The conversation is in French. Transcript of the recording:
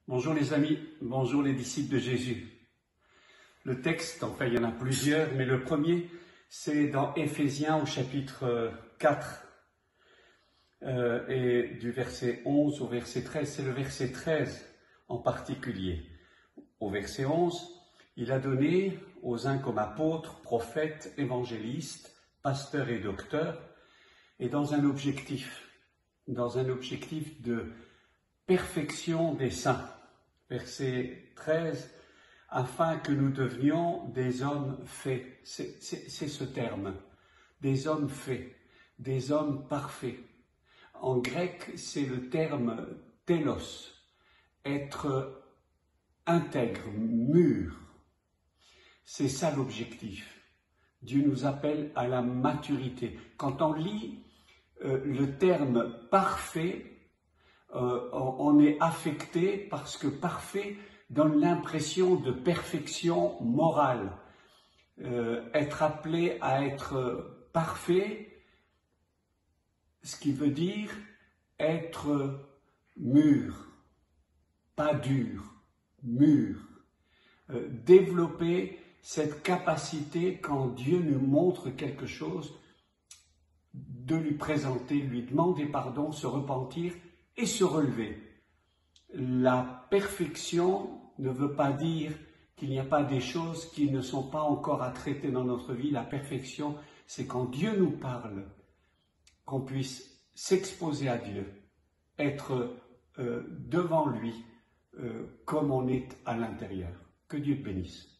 Bonjour les amis, bonjour les disciples de Jésus. Le texte, enfin il y en a plusieurs, mais le premier, c'est dans Éphésiens au chapitre 4 et du verset 11 au verset 13, c'est le verset 13 en particulier. Au verset 11, il a donné aux uns comme apôtres, prophètes, évangélistes, pasteurs et docteurs, et dans un objectif de perfection des saints. Verset 13, afin que nous devenions des hommes faits. C'est ce terme, des hommes faits, des hommes parfaits. En grec, c'est le terme télos, être intègre, mûr. C'est ça l'objectif. Dieu nous appelle à la maturité. Quand on lit le terme parfait, on est affecté parce que parfait donne l'impression de perfection morale. Être appelé à être parfait, ce qui veut dire être mûr, pas dur, mûr. Développer cette capacité quand Dieu nous montre quelque chose, de lui présenter, lui demander pardon, se repentir et se relever. La perfection ne veut pas dire qu'il n'y a pas des choses qui ne sont pas encore à traiter dans notre vie. La perfection, c'est quand Dieu nous parle, qu'on puisse s'exposer à Dieu, être devant lui comme on est à l'intérieur. Que Dieu te bénisse.